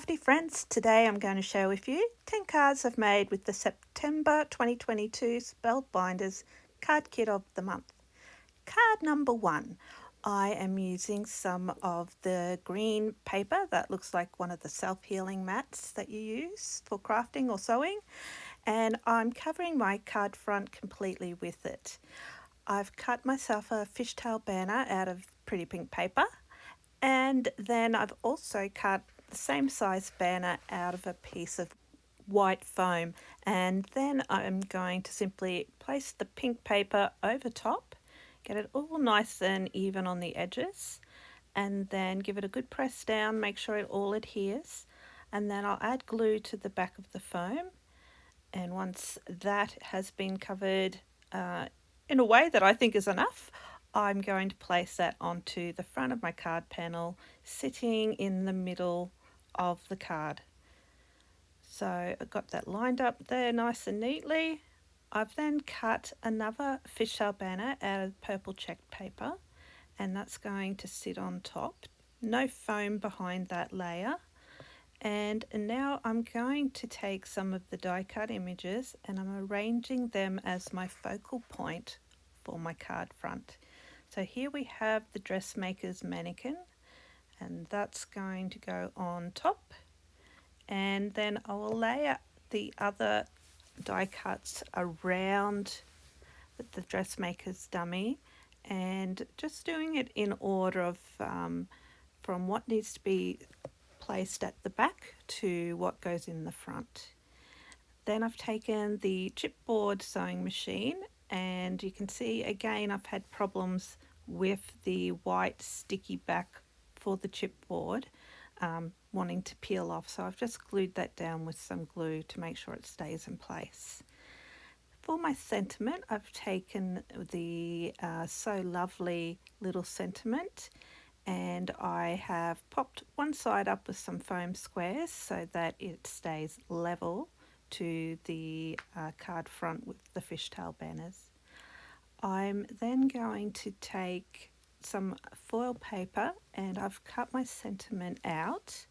crafty friends, today I'm going to share with you 10 cards I've made with the September 2022 Spellbinders card kit of the month. Card number 1. I am using some of the green paper that looks like one of the self-healing mats that you use for crafting or sewing, and I'm covering my card front completely with it. I've cut myself a fishtail banner out of pretty pink paper, and then I've also cut the same size banner out of a piece of white foam, and then I'm going to simply place the pink paper over top, get it all nice and even on the edges, and then give it a good press down, make sure it all adheres, and then I'll add glue to the back of the foam. And once that has been covered in a way that I think is enough, I'm going to place that onto the front of my card panel, sitting in the middle of the card. So I've got that lined up there nice and neatly. I've then cut another fishtail banner out of purple checked paper, and that's going to sit on top. No foam behind that layer. And now I'm going to take some of the die cut images and I'm arranging them as my focal point for my card front. So here we have the dressmaker's mannequin, and that's going to go on top. And then I will layer the other die cuts around the dressmaker's dummy, and just doing it in order of from what needs to be placed at the back to what goes in the front. Then I've taken the chipboard sewing machine, and you can see again I've had problems with the white sticky back for the chipboard wanting to peel off, so I've just glued that down with some glue to make sure it stays in place. For my sentiment, I've taken the So Lovely little sentiment, and I have popped one side up with some foam squares so that it stays level to the card front with the fishtail banners. I'm then going to take some foil paper, and I've cut my sentiment out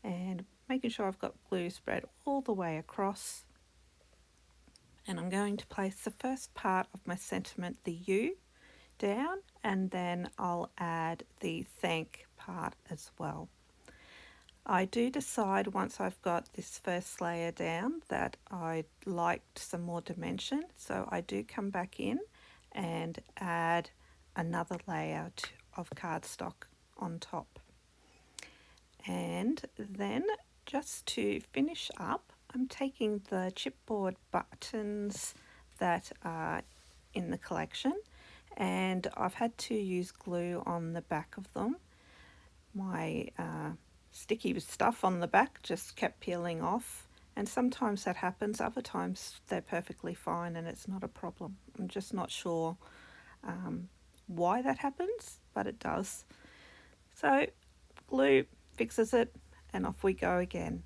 and making sure I've got glue spread all the way across, and I'm going to place the first part of my sentiment, the U, down, and then I'll add the thank part as well. I do decide once I've got this first layer down that I'd liked some more dimension, so I do come back in and add another layer of cardstock on top. And then just to finish up, I'm taking the chipboard buttons that are in the collection, and I've had to use glue on the back of them. My sticky stuff on the back just kept peeling off, and sometimes that happens, other times they're perfectly fine and it's not a problem. I'm just not sure why that happens, but it does. So glue fixes it, and off we go again.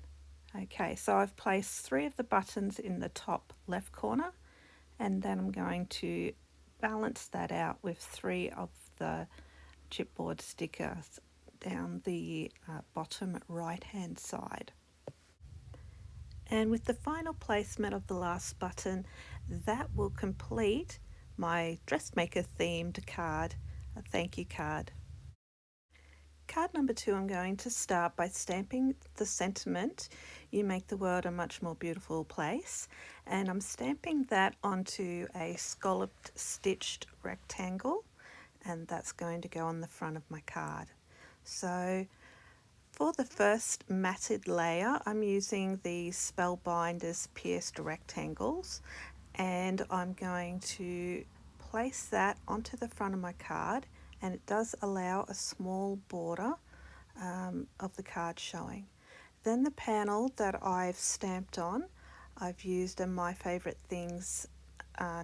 Okay, so I've placed 3 of the buttons in the top left corner, and then I'm going to balance that out with 3 of the chipboard stickers down the bottom right hand side. And with the final placement of the last button, that will complete my dressmaker themed card, a thank you card. Card number 2, I'm going to start by stamping the sentiment, "You make the world a much more beautiful place," and I'm stamping that onto a scalloped stitched rectangle, and that's going to go on the front of my card. So for the first matted layer, I'm using the Spellbinders pierced rectangles, and I'm going to place that onto the front of my card, and it does allow a small border of the card showing. Then the panel that I've stamped on, I've used My Favourite Things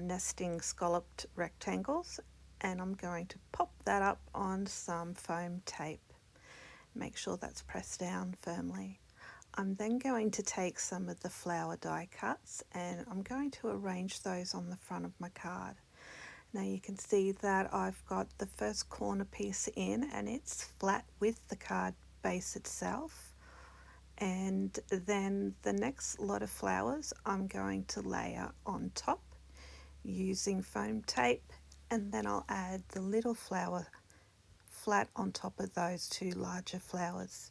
nesting scalloped rectangles, and I'm going to pop that up on some foam tape. Make sure that's pressed down firmly. I'm then going to take some of the flower die cuts, and I'm going to arrange those on the front of my card. Now you can see that I've got the first corner piece in, and it's flat with the card base itself, And then the next lot of flowers I'm going to layer on top using foam tape, and then I'll add the little flower flat on top of those two larger flowers.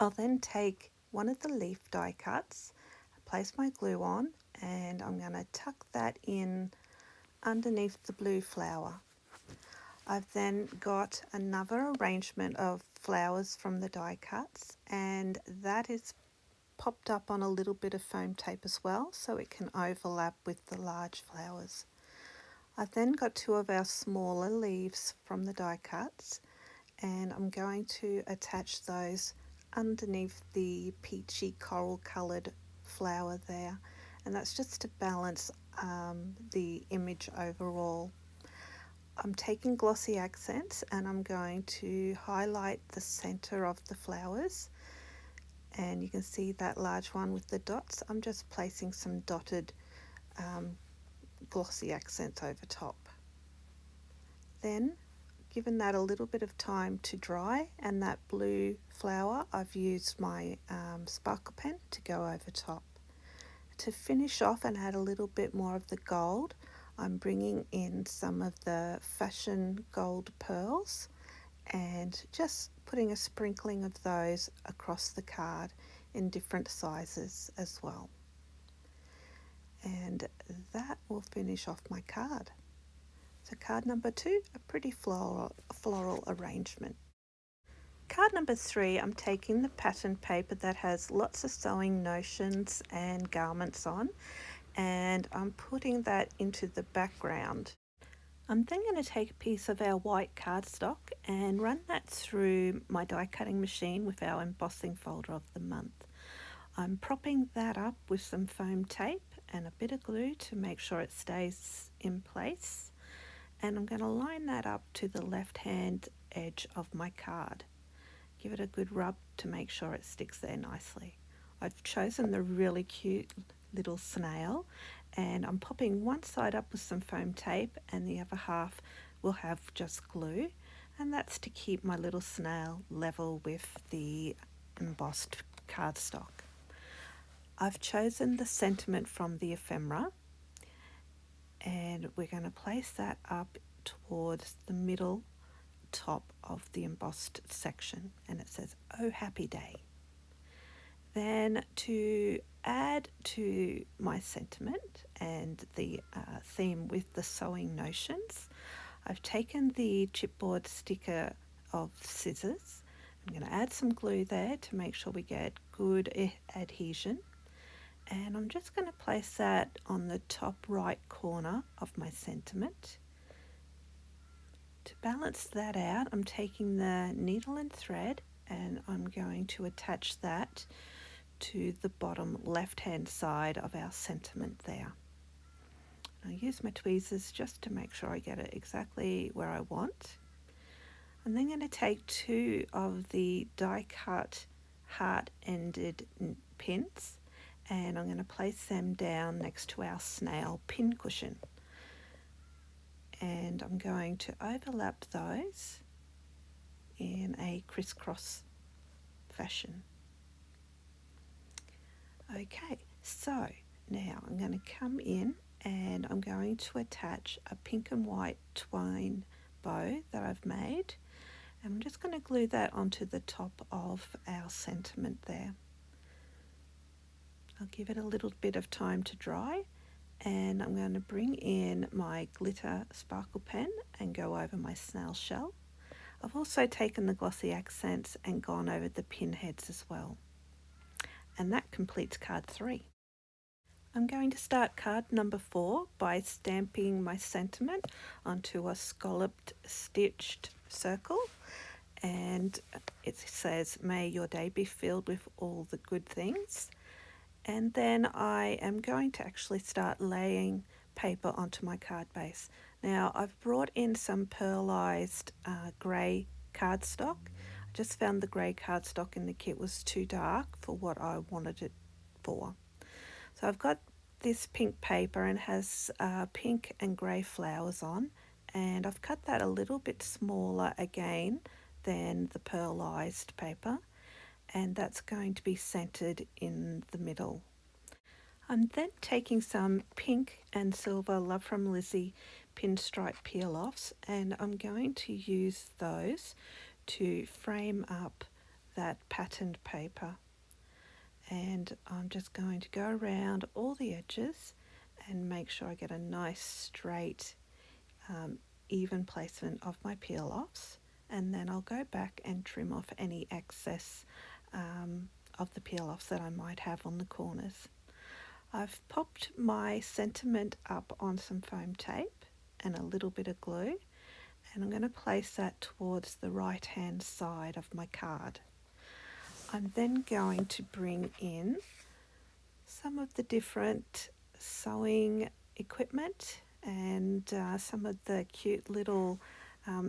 I'll then take one of the leaf die cuts, place my glue on, and I'm going to tuck that in underneath the blue flower. I've then got another arrangement of flowers from the die cuts, and that is popped up on a little bit of foam tape as well, so it can overlap with the large flowers. I've then got two of our smaller leaves from the die cuts, and I'm going to attach those underneath the peachy coral coloured flower there, and that's just to balance the image overall. I'm taking glossy accents and I'm going to highlight the centre of the flowers, and you can see that large one with the dots. I'm just placing some dotted glossy accents over top. Then, given that a little bit of time to dry and that blue flower, I've used my sparkle pen to go over top. To finish off and add a little bit more of the gold, I'm bringing in some of the fashion gold pearls and just putting a sprinkling of those across the card in different sizes as well. And that will finish off my card. So card number 2, a pretty floral arrangement. Card number 3, I'm taking the pattern paper that has lots of sewing notions and garments on, and I'm putting that into the background. I'm then going to take a piece of our white cardstock and run that through my die cutting machine with our embossing folder of the month. I'm propping that up with some foam tape and a bit of glue to make sure it stays in place, and I'm going to line that up to the left hand edge of my card. Give it a good rub to make sure it sticks there nicely. I've chosen the really cute little snail, and I'm popping one side up with some foam tape and the other half will have just glue, and that's to keep my little snail level with the embossed cardstock. I've chosen the sentiment from the ephemera, and we're going to place that up towards the middle top of the embossed section, and it says, "Oh happy day." Then to add to my sentiment and the theme with the sewing notions, I've taken the chipboard sticker of scissors. I'm going to add some glue there to make sure we get good adhesion, and I'm just going to place that on the top right corner of my sentiment. To balance that out, I'm taking the needle and thread and I'm going to attach that to the bottom left hand side of our sentiment there. I use my tweezers just to make sure I get it exactly where I want. I'm then going to take two of the die cut heart ended pins, and I'm going to place them down next to our snail pin cushion, and I'm going to overlap those in a crisscross fashion. Okay, so now I'm going to come in and I'm going to attach a pink and white twine bow that I've made, and I'm just going to glue that onto the top of our sentiment there. I'll give it a little bit of time to dry, and I'm going to bring in my glitter sparkle pen and go over my snail shell. I've also taken the glossy accents and gone over the pin heads as well. And that completes card 3. I'm going to start card number 4 by stamping my sentiment onto a scalloped stitched circle, and it says, "May your day be filled with all the good things." And then I am going to actually start laying paper onto my card base. Now I've brought in some pearlized grey cardstock. I just found the grey cardstock in the kit was too dark for what I wanted it for. So I've got this pink paper and has pink and grey flowers on, and I've cut that a little bit smaller again than the pearlized paper, and that's going to be centered in the middle. I'm then taking some pink and silver Love from Lizzie pinstripe peel-offs, and I'm going to use those to frame up that patterned paper. And I'm just going to go around all the edges and make sure I get a nice straight even placement of my peel-offs, and then I'll go back and trim off any excess of the peel-offs that I might have on the corners. I've popped my sentiment up on some foam tape and a little bit of glue, and I'm going to place that towards the right hand side of my card. I'm then going to bring in some of the different sewing equipment and some of the cute little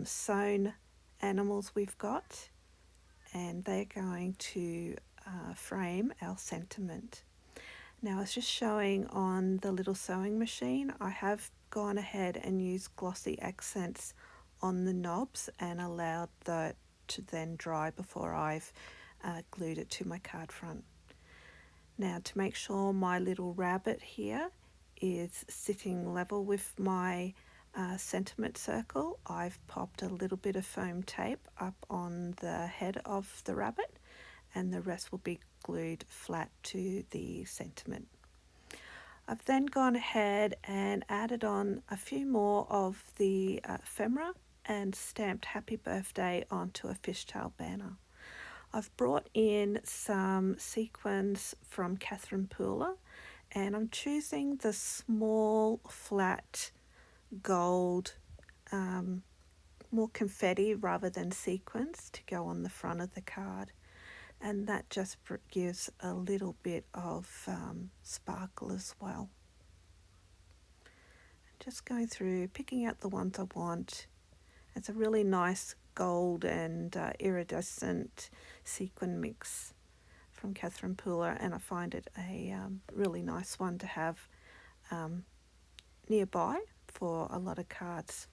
sewn animals we've got, and they're going to frame our sentiment. Now, I was just showing on the little sewing machine, I have gone ahead and used glossy accents on the knobs and allowed that to then dry before I've glued it to my card front. Now, to make sure my little rabbit here is sitting level with my sentiment circle, I've popped a little bit of foam tape up on the head of the rabbit, and the rest will be glued flat to the sentiment. I've then gone ahead and added on a few more of the ephemera and stamped happy birthday onto a fishtail banner. I've brought in some sequins from Catherine Pooler, and I'm choosing the small flat gold, more confetti rather than sequins to go on the front of the card, and that just gives a little bit of sparkle as well. Just going through, picking out the ones I want. It's a really nice gold and iridescent sequin mix from Catherine Pooler, and I find it a really nice one to have nearby for a lot of cards.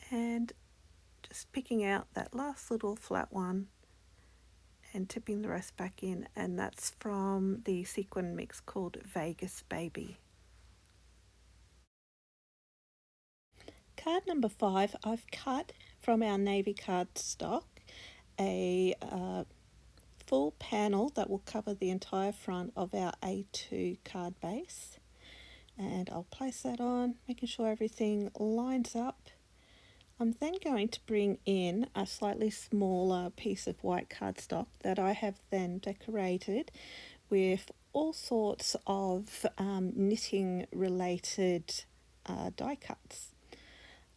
And just picking out that last little flat one and tipping the rest back in, and that's from the sequin mix called Vegas Baby. Card number 5, I've cut from our navy card stock a full panel that will cover the entire front of our A2 card base, and I'll place that on, making sure everything lines up. I'm then going to bring in a slightly smaller piece of white cardstock that I have then decorated with all sorts of knitting related die cuts.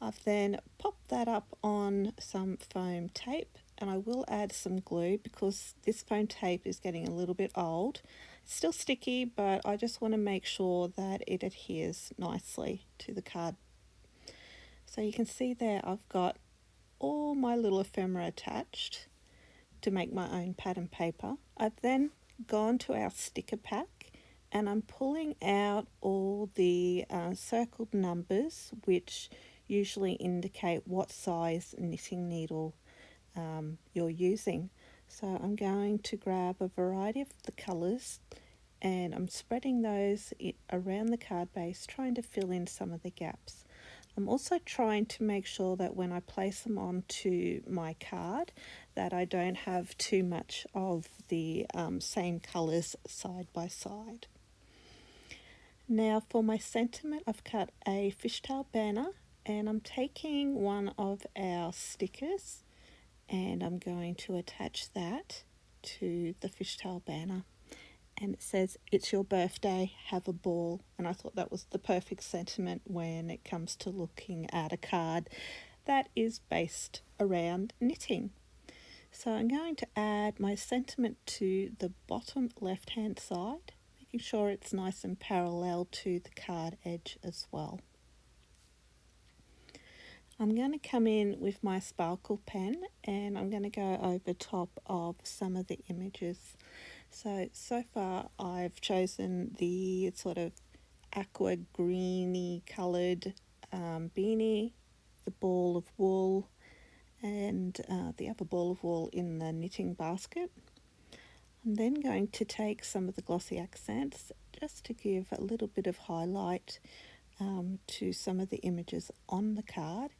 I've then popped that up on some foam tape, and I will add some glue because this foam tape is getting a little bit old. It's still sticky, but I just want to make sure that it adheres nicely to the card. So you can see there I've got all my little ephemera attached to make my own pattern paper. I've then gone to our sticker pack, and I'm pulling out all the circled numbers which usually indicate what size knitting needle you're using. So I'm going to grab a variety of the colours, and I'm spreading those around the card base, trying to fill in some of the gaps. I'm also trying to make sure that when I place them onto my card that I don't have too much of the same colours side by side. Now for my sentiment, I've cut a fishtail banner, and I'm taking one of our stickers and I'm going to attach that to the fishtail banner, and it says, "It's your birthday, have a ball." And I thought that was the perfect sentiment when it comes to looking at a card that is based around knitting. So I'm going to add my sentiment to the bottom left hand side, making sure it's nice and parallel to the card edge as well. I'm going to come in with my sparkle pen, and I'm going to go over top of some of the images. So far I've chosen the sort of aqua greeny coloured beanie, the ball of wool, and the other ball of wool in the knitting basket. I'm then going to take some of the glossy accents just to give a little bit of highlight to some of the images on the card,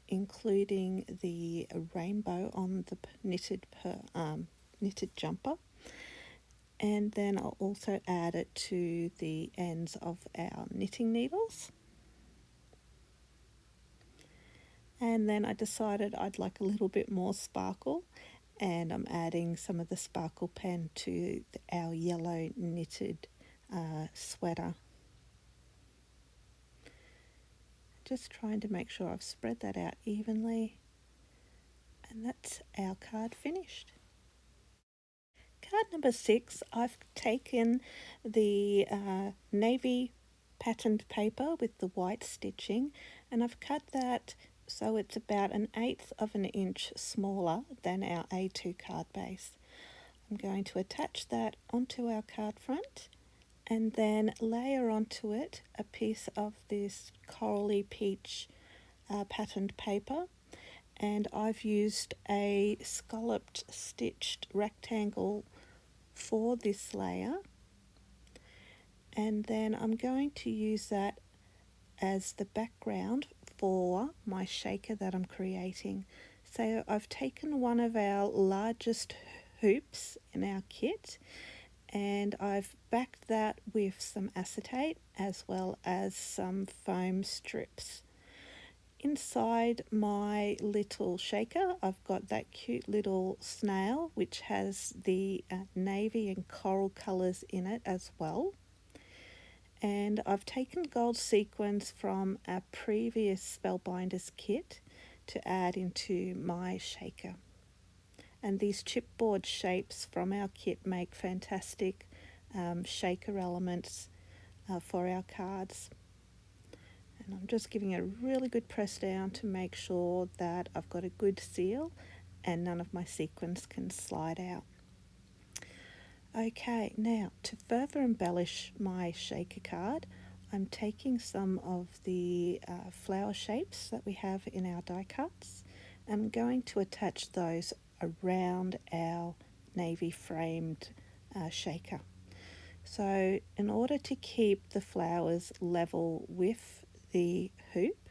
including the rainbow on the knitted jumper. And then I'll also add it to the ends of our knitting needles. And then I decided I'd like a little bit more sparkle, and I'm adding some of the sparkle pen to our yellow knitted sweater. Just trying to make sure I've spread that out evenly, and that's our card finished. Card number 6, I've taken the navy patterned paper with the white stitching, and I've cut that so it's about 1/8 of an inch smaller than our A2 card base. I'm going to attach that onto our card front and then layer onto it a piece of this corally peach patterned paper, and I've used a scalloped stitched rectangle for this layer, and then I'm going to use that as the background for my shaker that I'm creating. So I've taken one of our largest hoops in our kit, and I've backed that with some acetate as well as some foam strips. Inside my little shaker, I've got that cute little snail which has the navy and coral colours in it as well. And I've taken gold sequins from a previous Spellbinders kit to add into my shaker. And these chipboard shapes from our kit make fantastic shaker elements for our cards. And I'm just giving it a really good press down to make sure that I've got a good seal and none of my sequins can slide out. Okay, now to further embellish my shaker card, I'm taking some of the flower shapes that we have in our die cuts. I'm going to attach those around our navy framed shaker. So in order to keep the flowers level with the hoop,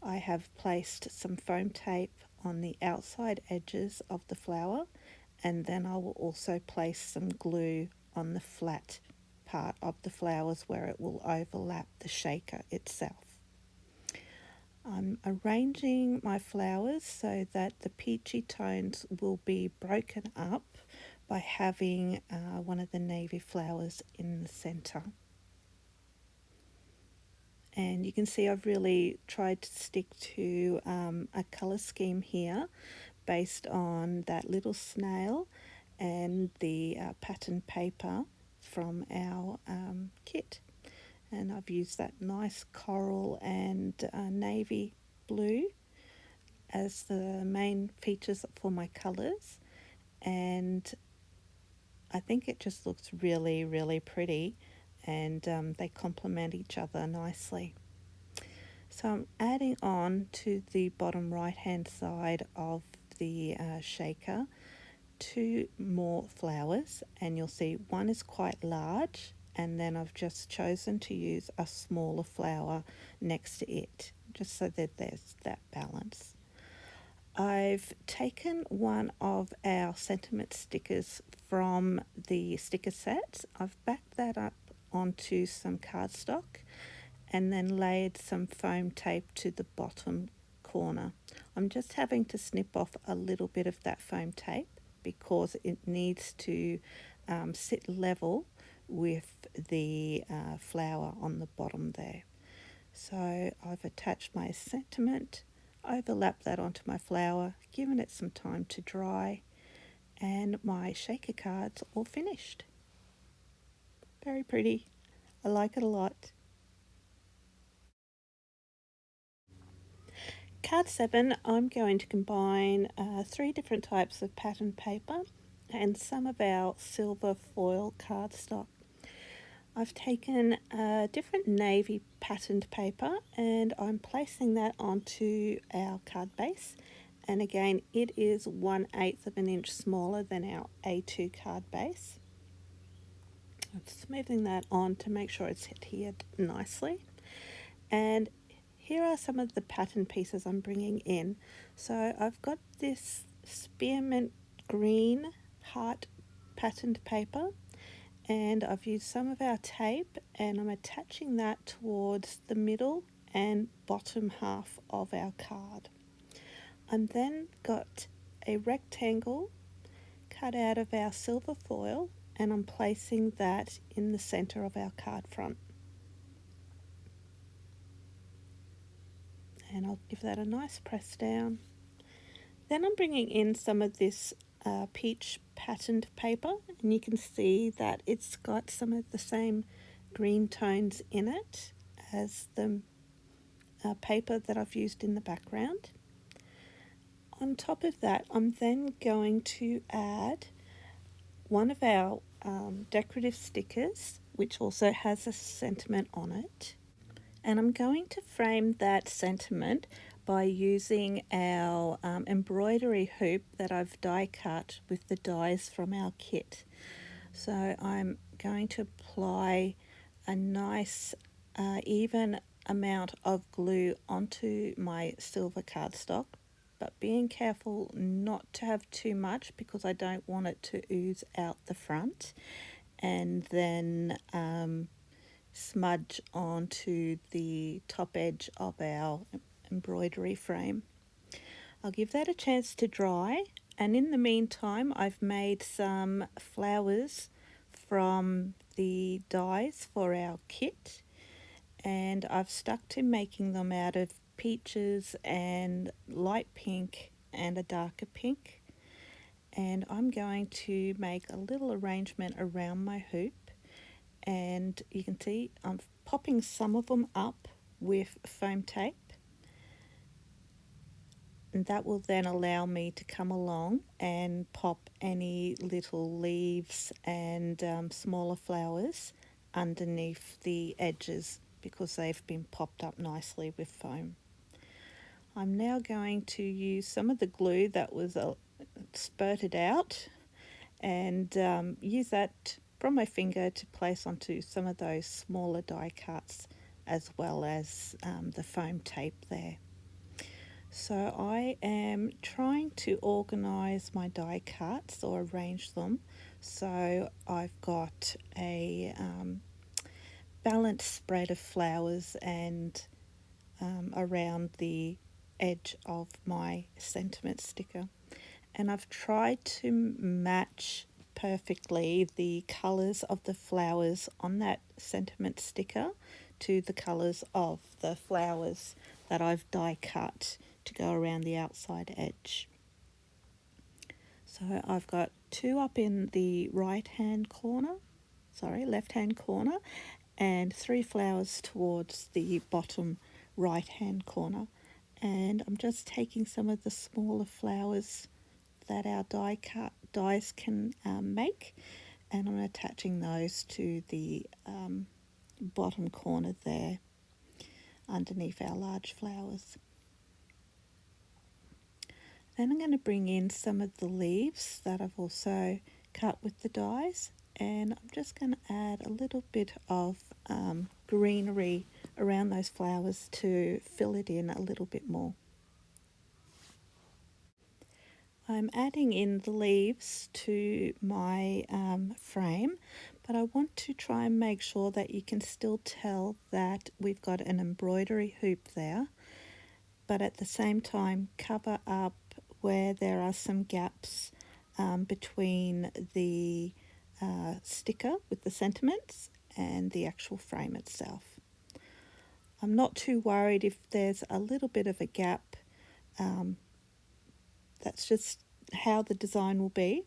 I have placed some foam tape on the outside edges of the flower, and then I will also place some glue on the flat part of the flowers where it will overlap the shaker itself. I'm arranging my flowers so that the peachy tones will be broken up by having one of the navy flowers in the centre. And you can see I've really tried to stick to a colour scheme here based on that little snail and the pattern paper from our kit. And I've used that nice coral and navy blue as the main features for my colours, and I think it just looks really, really pretty, and they complement each other nicely. So I'm adding on to the bottom right hand side of the shaker 2 more flowers, and you'll see one is quite large, and then I've just chosen to use a smaller flower next to it, just so that there's that balance. I've taken one of our sentiment stickers from the sticker set. I've backed that up onto some cardstock and then laid some foam tape to the bottom corner. I'm just having to snip off a little bit of that foam tape because it needs to sit level with the flower on the bottom there. So I've attached my sentiment, overlapped that onto my flower, given it some time to dry, and my shaker card's all finished. Very pretty. I like it a lot. Card 7, I'm going to combine 3 different types of pattern paper and some of our silver foil cardstock. I've taken a different navy patterned paper and I'm placing that onto our card base, and again it is 1/8 of an inch smaller than our A2 card base. I'm smoothing that on to make sure it's adhered nicely. And here are some of the pattern pieces I'm bringing in. So I've got this spearmint green heart patterned paper, and I've used some of our tape, and I'm attaching that towards the middle and bottom half of our card. I'm then got a rectangle cut out of our silver foil, and I'm placing that in the center of our card front. And I'll give that a nice press down. Then I'm bringing in some of this peach patterned paper, and you can see that it's got some of the same green tones in it as the paper that I've used in the background. On top of that, I'm then going to add one of our decorative stickers, which also has a sentiment on it. And I'm going to frame that sentiment by using our embroidery hoop that I've die cut with the dies from our kit. So I'm going to apply a nice even amount of glue onto my silver cardstock, but being careful not to have too much because I don't want it to ooze out the front and then smudge onto the top edge of our embroidery frame. I'll give that a chance to dry, and in the meantime I've made some flowers from the dies for our kit, and I've stuck to making them out of peaches and light pink and a darker pink. And I'm going to make a little arrangement around my hoop, and you can see I'm popping some of them up with foam tape, and that will then allow me to come along and pop any little leaves and smaller flowers underneath the edges because they've been popped up nicely with foam. I'm now going to use some of the glue that was spurted out and use that from my finger to place onto some of those smaller die cuts as well as the foam tape there. So I am trying to organise my die cuts or arrange them so I've got a balanced spread of flowers and around the edge of my sentiment sticker. And I've tried to match perfectly the colours of the flowers on that sentiment sticker to the colours of the flowers that I've die cut to go around the outside edge. So I've got 2 up in the left hand corner, and 3 flowers towards the bottom right hand corner. And I'm just taking some of the smaller flowers that our dies can make, and I'm attaching those to the bottom corner there underneath our large flowers. Then I'm going to bring in some of the leaves that I've also cut with the dies, and I'm just going to add a little bit of greenery around those flowers to fill it in a little bit more. I'm adding in the leaves to my frame, but I want to try and make sure that you can still tell that we've got an embroidery hoop there, but at the same time cover up where there are some gaps between the sticker with the sentiments and the actual frame itself. I'm not too worried if there's a little bit of a gap. That's just how the design will be.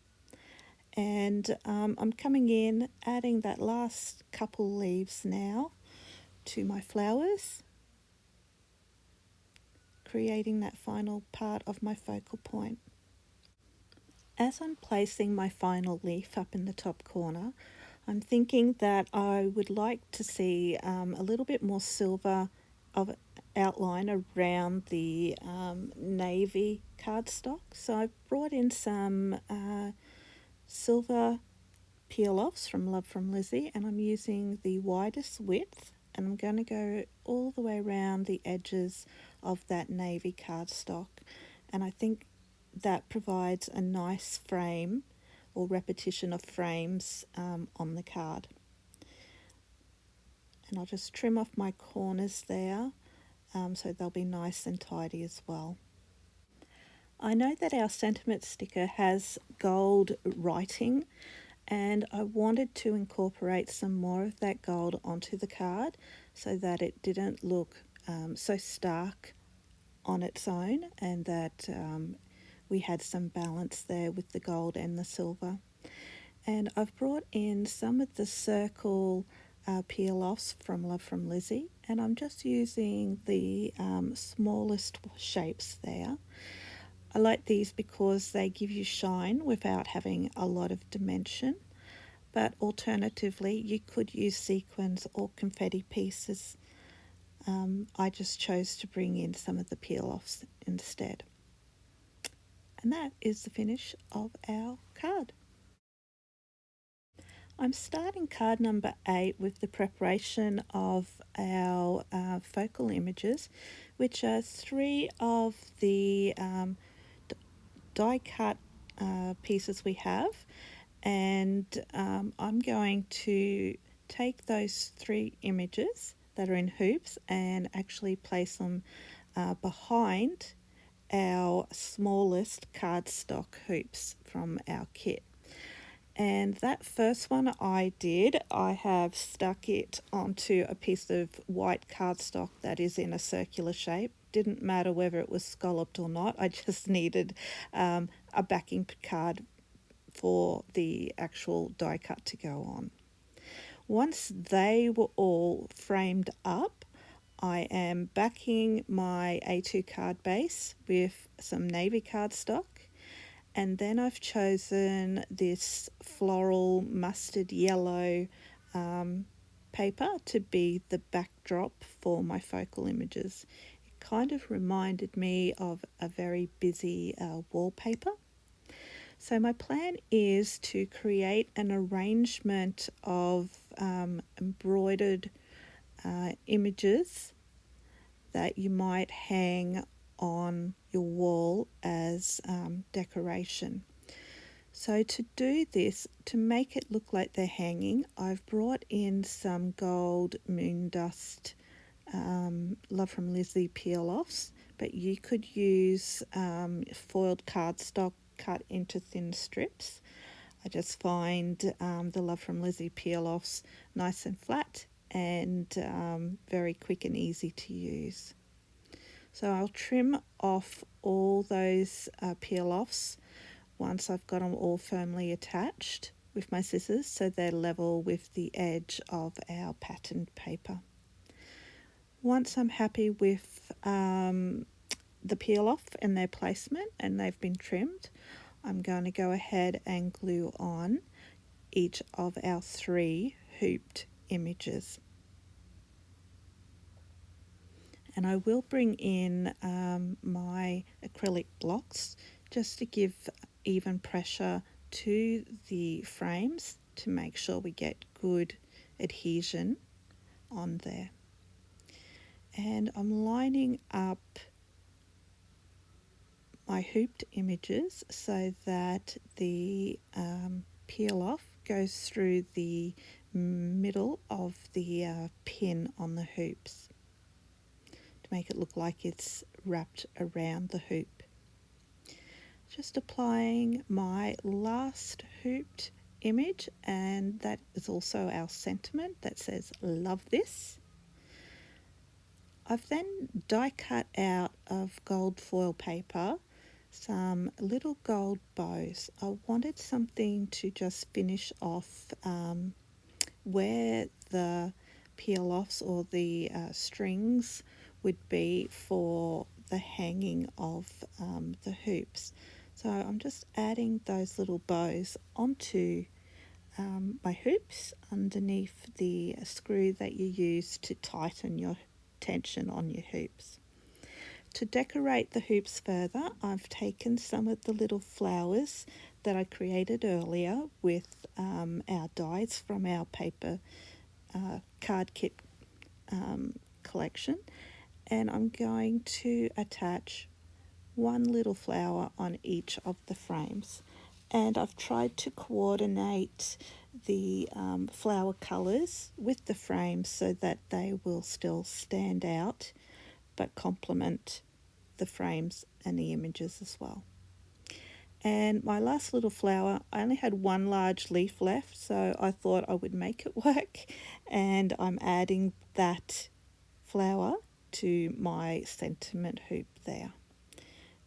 And I'm coming in, adding that last couple leaves now to my flowers, creating that final part of my focal point. As I'm placing my final leaf up in the top corner, I'm thinking that I would like to see a little bit more silver outline around the navy cardstock. So I've brought in some silver peel-offs from Love from Lizzie, and I'm using the widest width, and I'm going to go all the way around the edges of that navy cardstock, and I think that provides a nice frame or repetition of frames on the card. And I'll just trim off my corners there so they'll be nice and tidy as well. I know that our sentiment sticker has gold writing, and I wanted to incorporate some more of that gold onto the card so that it didn't look so stark on its own, and that we had some balance there with the gold and the silver. And I've brought in some of the circle peel-offs from Love from Lizzie, and I'm just using the smallest shapes there. I like these because they give you shine without having a lot of dimension, but alternatively you could use sequins or confetti pieces. I just chose to bring in some of the peel-offs instead. And that is the finish of our card. I'm starting card number 8 with the preparation of our focal images, which are 3 of the die cut pieces we have, and I'm going to take those 3 images that are in hoops and actually place them behind our smallest cardstock hoops from our kit. And that first one I have stuck it onto a piece of white cardstock that is in a circular shape. Didn't matter whether it was scalloped or not, I just needed a backing card for the actual die cut to go on. Once they were all framed up, I am backing my A2 card base with some navy cardstock, and then I've chosen this floral mustard yellow paper to be the backdrop for my focal images. It kind of reminded me of a very busy wallpaper. So my plan is to create an arrangement of embroidered images that you might hang on your wall as decoration. So to do this, to make it look like they're hanging, I've brought in some gold moon dust Love from Lizzie peel-offs, but you could use foiled cardstock cut into thin strips. I just find the Love from Lizzie peel-offs nice and flat and very quick and easy to use. So I'll trim off all those peel-offs once I've got them all firmly attached with my scissors so they're level with the edge of our patterned paper. Once I'm happy with the peel-off and their placement and they've been trimmed, I'm going to go ahead and glue on each of our 3 hooped images. And I will bring in my acrylic blocks just to give even pressure to the frames to make sure we get good adhesion on there. And I'm lining up my hooped images so that the peel off goes through the middle of the pin on the hoops to make it look like it's wrapped around the hoop. Just applying my last hooped image, and that is also our sentiment that says love this. I've then die cut out of gold foil paper some little gold bows. I wanted something to just finish off where the peel-offs or the strings would be for the hanging of the hoops. So I'm just adding those little bows onto my hoops underneath the screw that you use to tighten your tension on your hoops. To decorate the hoops further, I've taken some of the little flowers that I created earlier with our dies from our paper card kit collection, and I'm going to attach one little flower on each of the frames. And I've tried to coordinate the flower colours with the frames so that they will still stand out but complement the frames and the images as well. And my last little flower, I only had one large leaf left, so I thought I would make it work, and I'm adding that flower to my sentiment hoop there.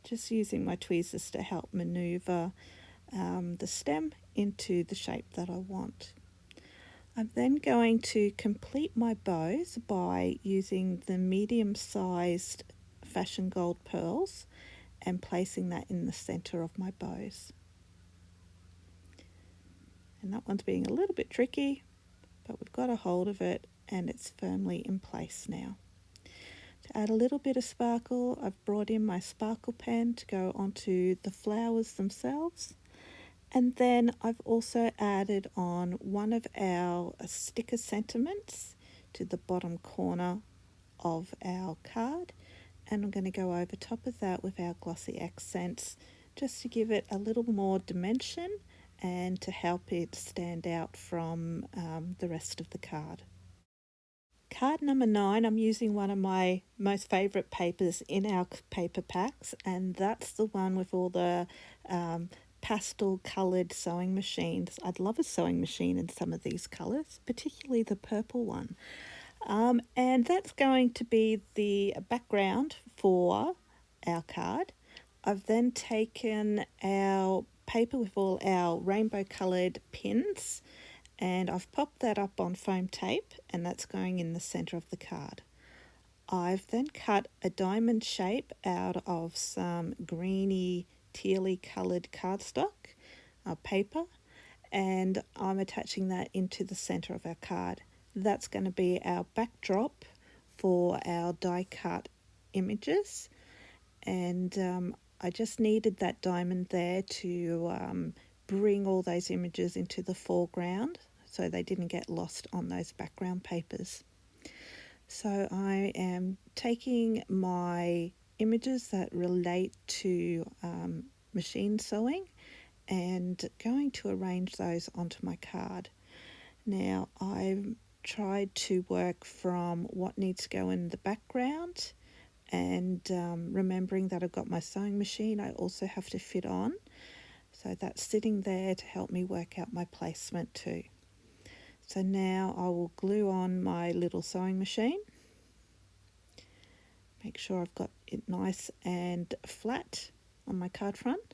Just using my tweezers to help maneuver the stem into the shape that I want. I'm then going to complete my bows by using the medium-sized fashion gold pearls and placing that in the center of my bows. And that one's being a little bit tricky, but we've got a hold of it and it's firmly in place now. To add a little bit of sparkle, I've brought in my sparkle pen to go onto the flowers themselves. And then I've also added on one of our sticker sentiments to the bottom corner of our card. And I'm going to go over top of that with our glossy accents just to give it a little more dimension and to help it stand out from the rest of the card. Card number 9, I'm using one of my most favourite papers in our paper packs, and that's the one with all the pastel coloured sewing machines. I'd love a sewing machine in some of these colours, particularly the purple one. And that's going to be the background for our card. I've then taken our paper with all our rainbow coloured pins and I've popped that up on foam tape, and that's going in the centre of the card. I've then cut a diamond shape out of some greeny tealy coloured cardstock paper, and I'm attaching that into the centre of our card. That's going to be our backdrop for our die cut images, and I just needed that diamond there to bring all those images into the foreground so they didn't get lost on those background papers. So I am taking my images that relate to machine sewing and going to arrange those onto my card. Now I've tried to work from what needs to go in the background, and remembering that I've got my sewing machine I also have to fit on. So that's sitting there to help me work out my placement too. So now I will glue on my little sewing machine. Make sure I've got it nice and flat on my card front.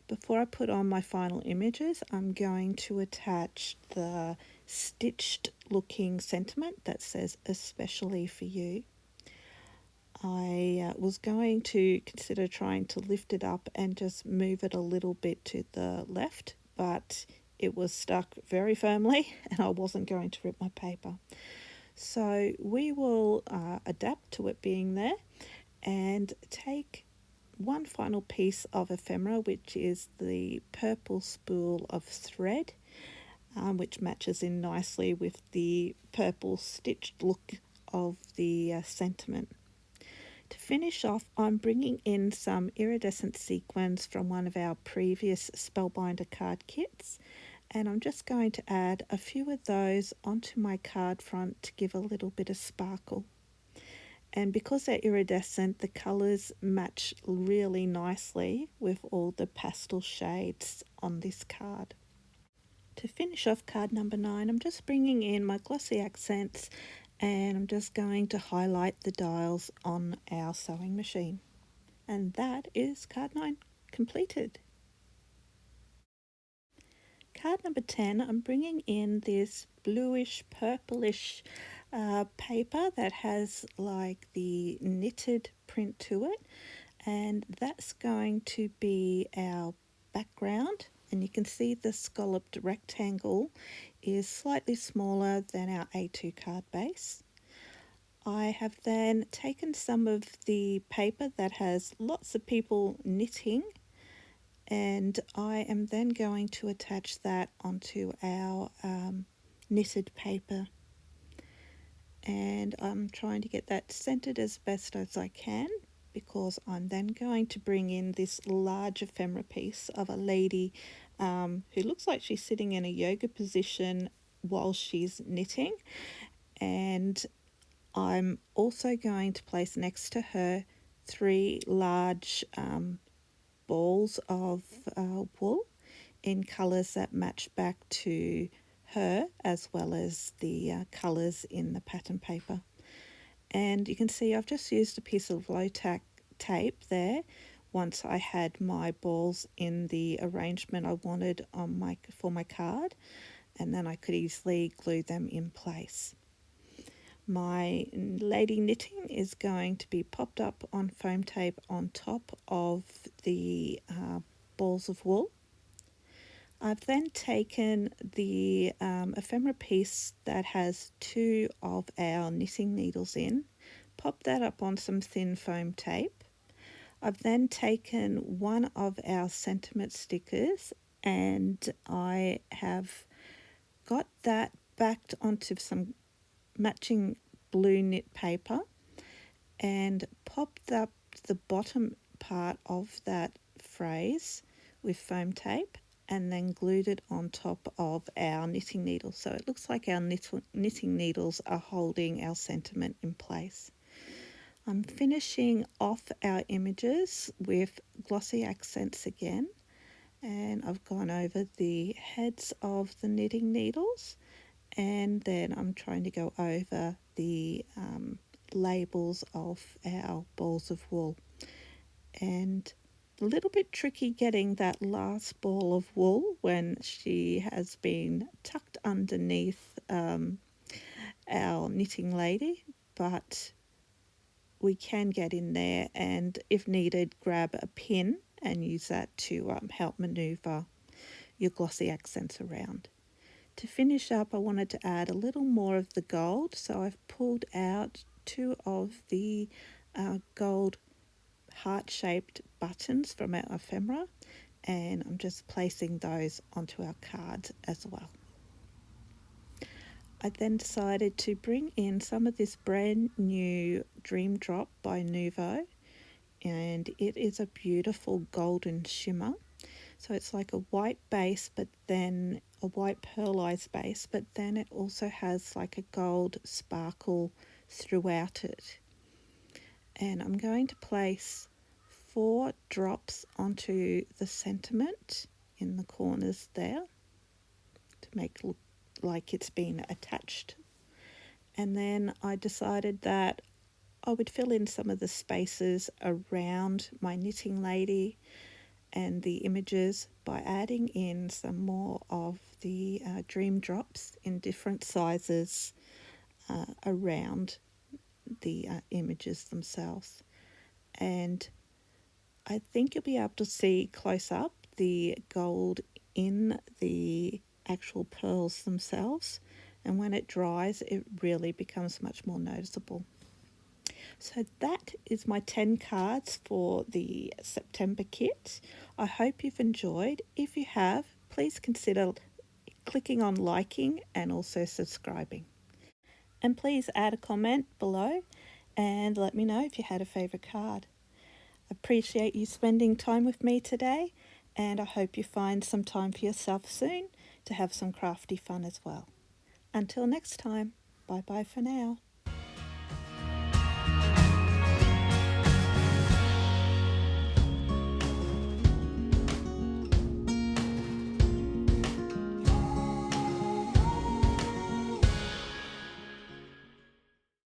Before I put on my final images, I'm going to attach the stitched looking sentiment that says especially for you. I was going to consider trying to lift it up and just move it a little bit to the left, but it was stuck very firmly and I wasn't going to rip my paper. So we will adapt to it being there and take one final piece of ephemera, which is the purple spool of thread, which matches in nicely with the purple stitched look of the sentiment. To finish off, I'm bringing in some iridescent sequins from one of our previous Spellbinder card kits, and I'm just going to add a few of those onto my card front to give a little bit of sparkle. And because they're iridescent, the colours match really nicely with all the pastel shades on this card. To finish off card number 9, I'm just bringing in my glossy accents and I'm just going to highlight the dials on our sewing machine. And that is card 9 completed. Card number 10, I'm bringing in this bluish purplish paper that has like the knitted print to it, and that's going to be our background. And you can see the scalloped rectangle is slightly smaller than our A2 card base. I have then taken some of the paper that has lots of people knitting, and I am then going to attach that onto our knitted paper. And I'm trying to get that centered as best as I can, because I'm then going to bring in this large ephemera piece of a lady who looks like she's sitting in a yoga position while she's knitting. And I'm also going to place next to her 3 large balls of wool in colours that match back to her, as well as the colours in the pattern paper. And you can see I've just used a piece of low tack tape there once I had my balls in the arrangement I wanted on for my card, and then I could easily glue them in place. My lady knitting is going to be popped up on foam tape on top of the balls of wool. I've then taken the ephemera piece that has 2 of our knitting needles in, popped that up on some thin foam tape. I've then taken one of our sentiment stickers and I have got that backed onto some matching blue knit paper and popped up the bottom part of that phrase with foam tape and then glued it on top of our knitting needles. So it looks like our knitting needles are holding our sentiment in place. I'm finishing off our images with glossy accents again, and I've gone over the heads of the knitting needles, and then I'm trying to go over the labels of our balls of wool. And a little bit tricky getting that last ball of wool when she has been tucked underneath our knitting lady, but we can get in there and, if needed, grab a pin and use that to help manoeuvre your glossy accents around. To finish up, I wanted to add a little more of the gold, so I've pulled out 2 of the gold heart-shaped buttons from our ephemera, and I'm just placing those onto our cards as well. I then decided to bring in some of this brand new Dream Drop by Nuvo, and it is a beautiful golden shimmer. So it's like a white base, but then a white pearlized base, but then it also has like a gold sparkle throughout it. And I'm going to place 4 drops onto the sentiment in the corners there to make it look like it's been attached. And then I decided that I would fill in some of the spaces around my knitting lady and the images by adding in some more of the dream drops in different sizes around the images themselves. And I think you'll be able to see close up the gold in the actual pearls themselves, and when it dries it really becomes much more noticeable. So that is my 10 cards for the September kit. I hope you've enjoyed. If you have, please consider clicking on liking and also subscribing. And please add a comment below and let me know if you had a favourite card. Appreciate you spending time with me today, and I hope you find some time for yourself soon to have some crafty fun as well. Until next time, bye bye for now.